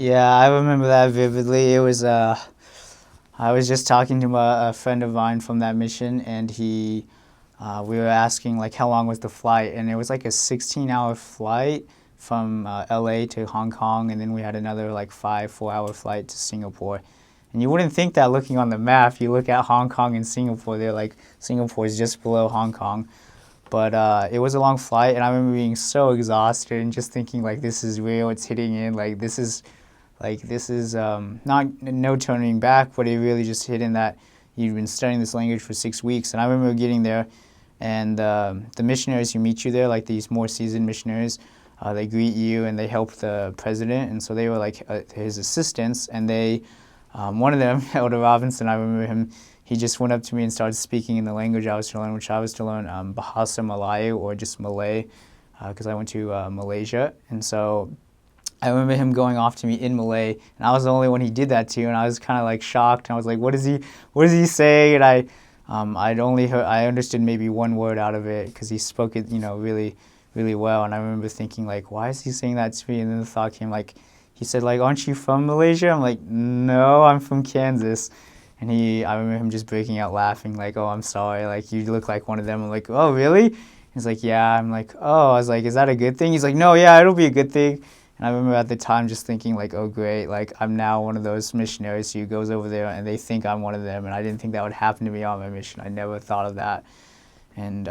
Yeah, I remember that vividly. I was just talking to a friend of mine from that mission, and we were asking like how long was the flight, and it was like a 16-hour flight from LA to Hong Kong, and then we had another like 4-hour flight to Singapore. And you wouldn't think that looking on the map. You look at Hong Kong and Singapore, they're like Singapore is just below Hong Kong. But it was a long flight, and I remember being so exhausted and just thinking like this is real. It's hitting in. Like this is not no turning back, but it really just hit in that you've been studying this language for 6 weeks. And I remember getting there, and the missionaries who meet you there, like these more seasoned missionaries, they greet you and they help the president. And so they were like his assistants, and one of them, Elder Robinson, I remember him. He just went up to me and started speaking in the language I was to learn, which I was to learn Bahasa Melayu, or just Malay, because I went to Malaysia. And so I remember him going off to me in Malay, and I was the only one he did that to, and I was kind of like shocked. And I was like, "What is he saying?" And I understood maybe one word out of it because he spoke it, really, really well. And I remember thinking like, "Why is he saying that to me?" And then the thought came like, he said like, "Aren't you from Malaysia?" I'm like, "No, I'm from Kansas." And I remember him just breaking out laughing like, "Oh, I'm sorry, like you look like one of them." I'm like, "Oh, really?" He's like, "Yeah." I'm like, "Oh," I was like, "Is that a good thing?" He's like, "No, yeah, it'll be a good thing." And I remember at the time just thinking like, "Oh, great, like I'm now one of those missionaries who goes over there and they think I'm one of them." And I didn't think that would happen to me on my mission. I never thought of that. And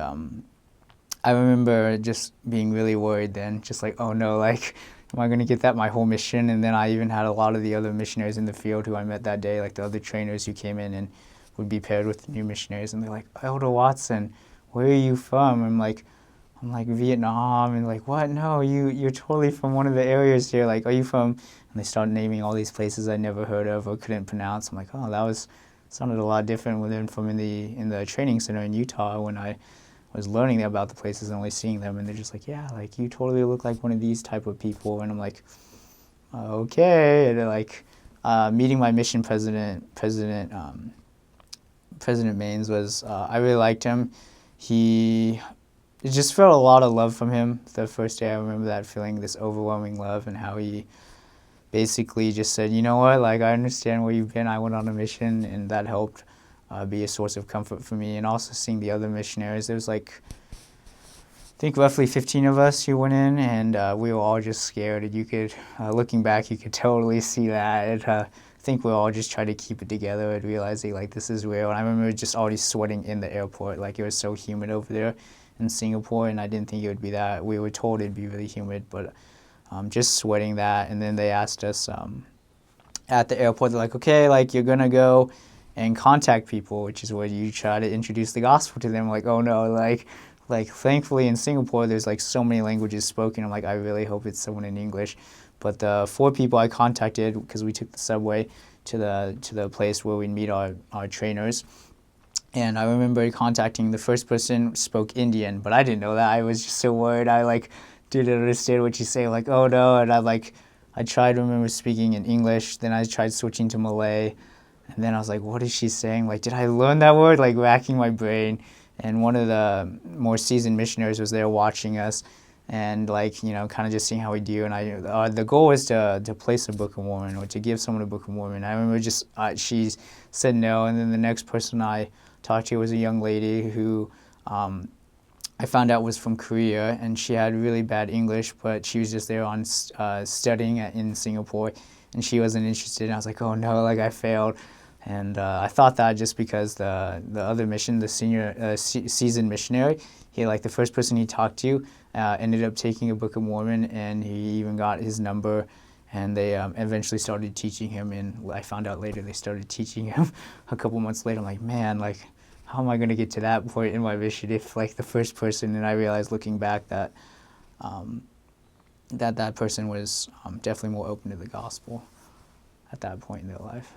I remember just being really worried then, just like, "Oh no, like am I going to get that my whole mission?" And then I even had a lot of the other missionaries in the field who I met that day, like the other trainers who came in and would be paired with new missionaries, and they're like, "Elder Watson, where are you from?" I'm like, "Vietnam." And like, "What? No, you're totally from one of the areas here. Like, are you from?" And they start naming all these places I never heard of or couldn't pronounce. I'm like, "Oh, sounded a lot different than from in the training center in Utah when I was learning about the places and only seeing them." And they're just like, "Yeah, like you totally look like one of these type of people." And I'm like, "Okay." And they're like, meeting my mission President Maines was, I really liked him. It just felt a lot of love from him the first day. I remember that feeling, this overwhelming love, and how he basically just said, "You know what, like I understand where you've been. I went on a mission," and that helped be a source of comfort for me. And also seeing the other missionaries, there was like, I think roughly 15 of us who went in, and we were all just scared. And you could, looking back, you could totally see that. I think we all just tried to keep it together and realizing like this is real. And I remember just already sweating in the airport, like it was so humid over there in Singapore, and I didn't think it would be that. We were told it'd be really humid, but just sweating that. And then they asked us at the airport, they're like, "Okay, like you're gonna go and contact people," which is where you try to introduce the gospel to them. Like, "Oh no, like thankfully in Singapore there's like so many languages spoken." I'm like, "I really hope it's someone in English." But the 4 people I contacted, because we took the subway to the place where we'd meet our trainers, and I remember contacting the first person spoke Indian, but I didn't know that. I was just so worried. I like didn't understand what you say. Like, "Oh no," and I tried to remember speaking in English. Then I tried switching to Malay, and then I was like, "What is she saying? Like, did I learn that word?" Like racking my brain. And one of the more seasoned missionaries was there watching us, and like kind of just seeing how we do. And the goal was to place a Book of Mormon, or to give someone a Book of Mormon. I remember just she said no, and then the next person I talked to was a young lady who I found out was from Korea, and she had really bad English, but she was just there on studying in Singapore, and she wasn't interested. And I was like, "Oh no, like I failed." And I thought that just because the other mission, the senior seasoned missionary, the first person he talked to ended up taking a Book of Mormon, and he even got his number, and they eventually started teaching him. And I found out later they started teaching him a couple months later. I'm like, "Man, like how am I going to get to that point in my mission if like the first person?" And I realized looking back that that person was definitely more open to the gospel at that point in their life.